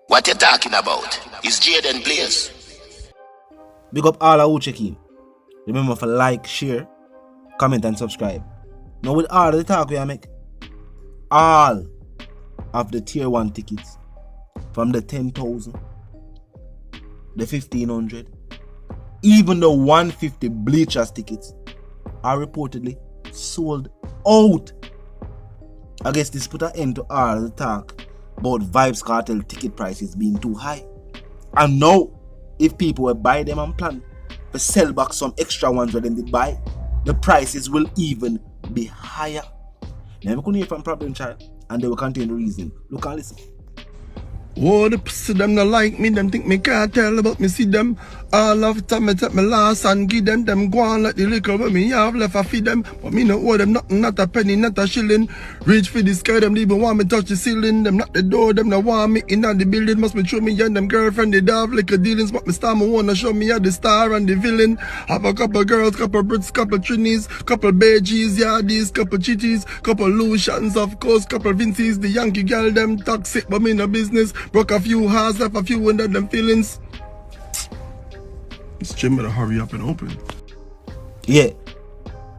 What you talking about? It's Jaden Blaze. Big up all who check in. Remember to like, share, comment and subscribe. Now with all the talk we make, all of the tier 1 tickets from the 10,000, the 1,500, even the 150 bleachers tickets are reportedly sold out. I guess this put an end to all the talk about Vybz Kartel ticket prices being too high. And now, if people will buy them and plan to sell back some extra ones where they did buy, the prices will even be higher. Now we couldn't hear from Problem Child and they will continue reasoning. Look and listen. Oh, the pussy them not like me, them think me can't tell about me see them. All of the time I take my last and give them go on like the liquor when me have left I feed them. But me no owe them nothing, not a penny, not a shilling. Reach for the sky, them even want me touch the ceiling. Them knock the door, them no want me in the building. Must be show me and them girlfriend, they have like a dealings. But me star me wanna show me how the star and the villain. Have a couple girls, couple Brits, couple Trinis, couple Bejies, Yardies, couple Chitties, couple Lucians, of course, couple Vincies. The Yankee girl, them toxic, but me no business. Broke a few hearts, left a few under them feelings. This gym better hurry up and open. Yeah,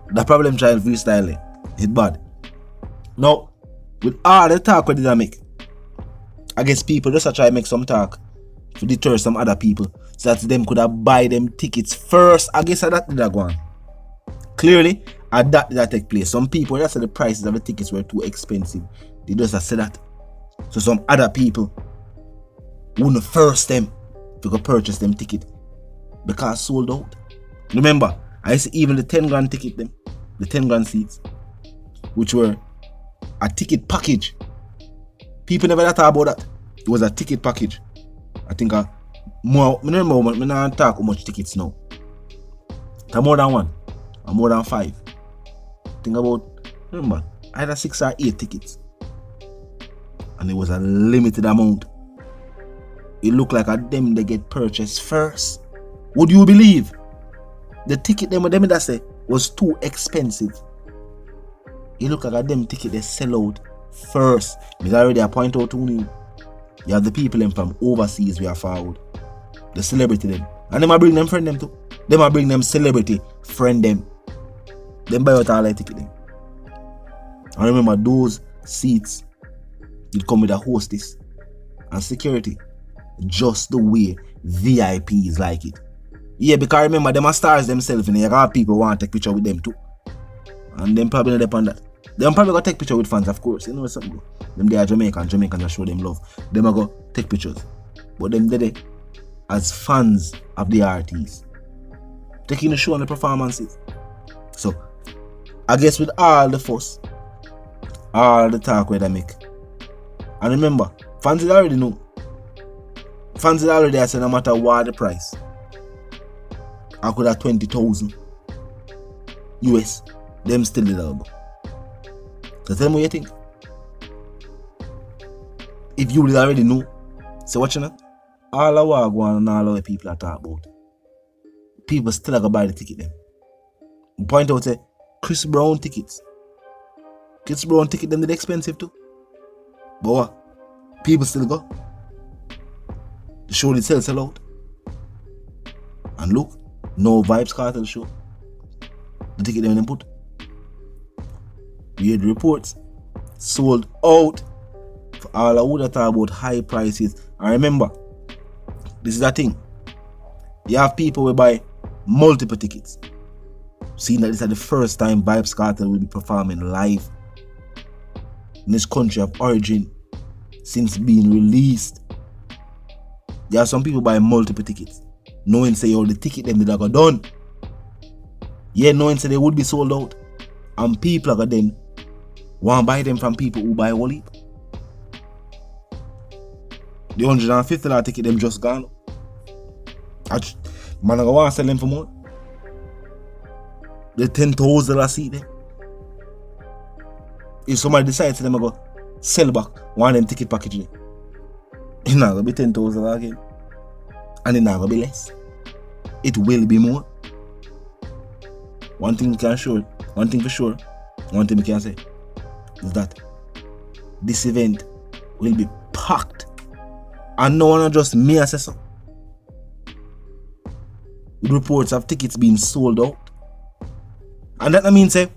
the Problem Child freestyling, it's bad. Now, with all the talk we did I make, I guess people just try to make some talk to deter some other people so that them could have buy them tickets first. I guess that did go on. Clearly, that did take place. Some people just said the prices of the tickets were too expensive. They just said that. So some other people wouldn't force them to go purchase them ticket because sold out. Remember, I see even the 10 grand ticket them, the 10 grand seats, which were a ticket package. People never thought about that. It was a ticket package. I think more, I don't talk how much tickets now. It's more than 1 or more than 5. Think about, remember, either 6 or 8 tickets. And it was a limited amount. It looked like them they get purchased first. Would you believe? The ticket them that say was too expensive. It looked like them ticket they sell out first. Because already I point out to you. You have the people them from overseas we are forward. The celebrity them. And them I bring them friend them too. Them I bring them celebrity friend them. Them buy out all the ticket them. I remember those seats it come with a hostess and security, just the way VIPs like it. Yeah, because remember them are stars themselves and you got people want to take picture with them too. And them probably not depend on that. Them probably gonna take picture with fans, of course. You know something. Them they are Jamaicans are show them love. Them are go take pictures. But them they as fans of the artists. Taking the show and the performances. So I guess with all the fuss, all the talk where they make. And remember, fans already know. Fans already say no matter what the price, I could have 20,000 US. Them still did go. So tell me what you think. If you already know, so watching it, all the war go on and all the people are talk about. People still are going to buy the ticket them. Point out say Chris Brown tickets. Chris Brown ticket them did expensive too. But what? People still go. The show itself sell out. And look, no Vybz Kartel show. The ticket them put. We had reports sold out for all I would have talked about high prices. And remember, this is the thing. You have people who buy multiple tickets. Seeing that this is the first time Vybz Kartel will be performing live in this country of origin since being released. There are some people buy multiple tickets, knowing say the ticket them did go done. Yeah, knowing say they would be sold out. And people are then want to buy them from people who buy whole heap. The $150 ticket them just gone. Man, I want to sell them for more. The $10,000 seat there. If somebody decides to them go sell back one of them ticket package, it's not going to be $10,000 again. And it's not going to be less. It will be more. One thing for sure, one thing we can say is that this event will be packed And no one just me I say so. With reports of tickets being sold out. And that means say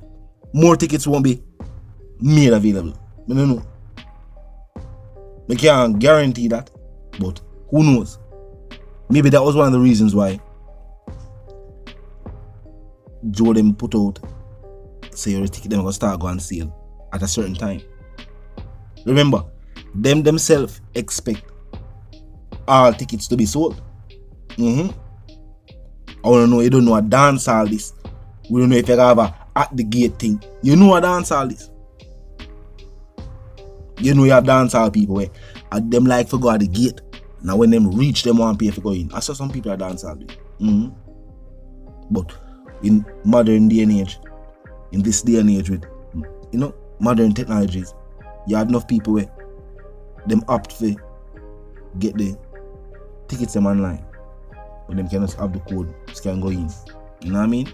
more tickets won't be made available. I don't know. I can't guarantee that, but who knows? Maybe that was one of the reasons why Joe them put out say your ticket them gonna start going sale at a certain time. Remember, them themselves expect all tickets to be sold. I wanna know, you don't know a dance all this. We don't know if you have a at the gate thing. You know a dance all this. You know you have dance all people where them like to go at the gate. Now when them reach them want pay for go in. I saw some people are dance all this. But in modern day and age, in this day and age with modern technologies, you have enough people where them opt for get the tickets them online. But them can just have the code, just can go in. You know what I mean?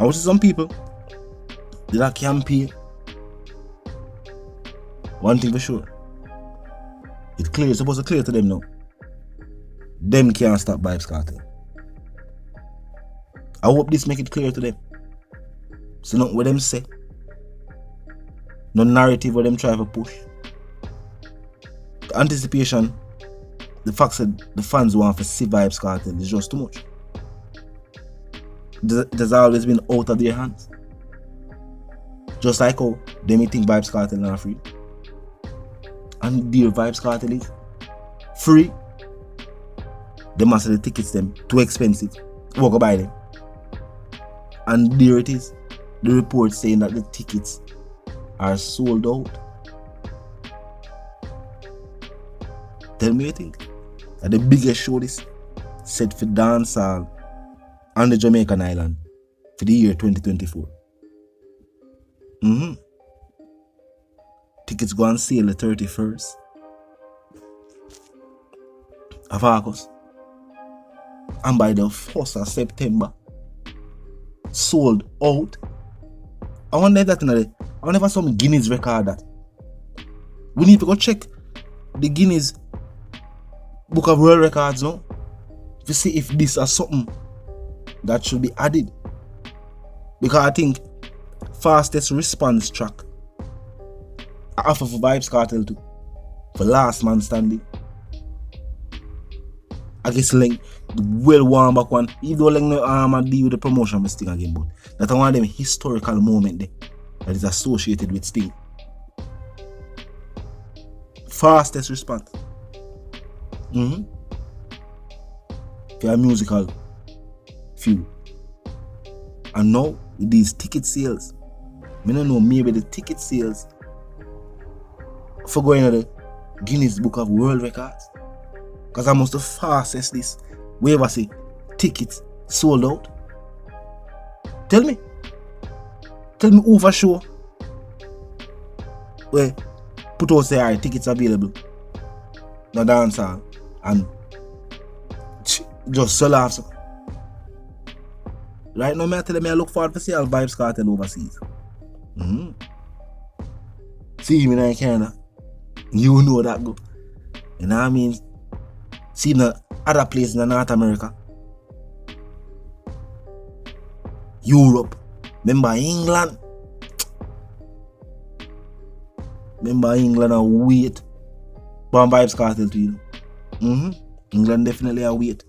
I watch some people that can pay. One thing for sure, it's supposed to clear to them now. Them can't stop Vybz Kartel. I hope this make it clear to them. So not what them say, no narrative what them try to push. The anticipation, the fact that the fans want to see Vybz Kartel is just too much. It has always been out of their hands. Just like how they may think Vybz Kartel not free. And their Vybz Kartel is free. They must have the tickets them too expensive. Walk buy them. And there it is. The report saying that the tickets are sold out. Tell me what you think. That the biggest show this set for dancehall on the Jamaican island for the year 2024. Tickets go on sale the 31st of August. And by the 1st of September, sold out. I wonder if that I wonder if some Guinness record that. We need to go check the Guinness Book of World Records now to see if this is something that should be added. Because I think fastest response track I offer for Vybz Kartel too. For last man standing. I guess like the well warm back one. Even though like no I deal with the promotion with Sting again, but that's one of them historical moment there that is associated with Sting. Fastest response. For a musical few. And now with these ticket sales, I don't know, maybe the ticket sales for going to the Guinness Book of World Records. Because I must the fastest this we ever see tickets sold out. Tell me who for sure where put out say alright, tickets available. No dancer and just sell off. Right now, I tell them I look forward to see all Vybz Kartel overseas. See me in Canada. You know that go. You know what I mean? See the other places in North America. Europe. Remember England? And wait. But Vybz Kartel to you. England definitely a wait.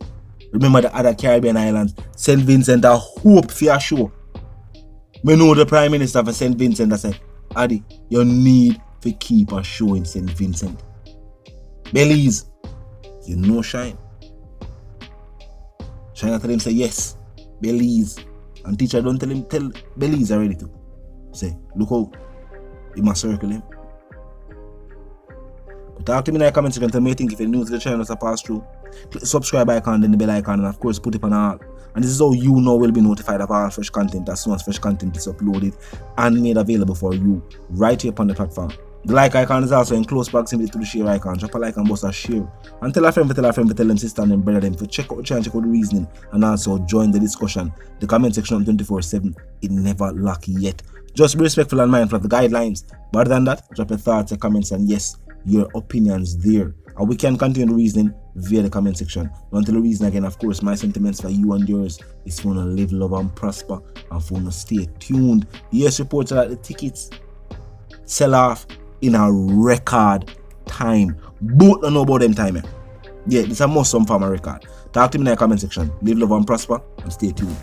Remember the other Caribbean islands. St. Vincent a hope for a show. Me know the Prime Minister for St. Vincent that said, Addy, you need to keep a show in St. Vincent. Belize, you know Shine. Shine tell him say yes. Belize. And teacher don't tell Belize already too. Say, look out. You must circle him. But talk to me in the comments section. Tell me what you think. If you're new to the channel, so pass through. Click the subscribe icon, then the bell icon, and of course put it on all. And this is how you know will be notified of all fresh content as soon as fresh content is uploaded and made available for you right here upon the platform. The like icon is also in close proximity to the share icon. Drop a like and bust a share. And tell a friend to tell them sister and them brother them to check out the channel, check out the reasoning, and also join the discussion. The comment section 24/7. It never lack yet. Just be respectful and mindful of the guidelines. But other than that, drop your thoughts, your comments, and yes, your opinions there. And we can continue the reasoning via the comment section. Until the reason again, of course, my sentiments for you and yours is for you to live, love, and prosper, and for you to stay tuned. Yes, reports that the tickets sell off in a record time. Both don't know about them time. Yeah, this is a must some for my record. Talk to me in the comment section. Live, love, and prosper, and stay tuned.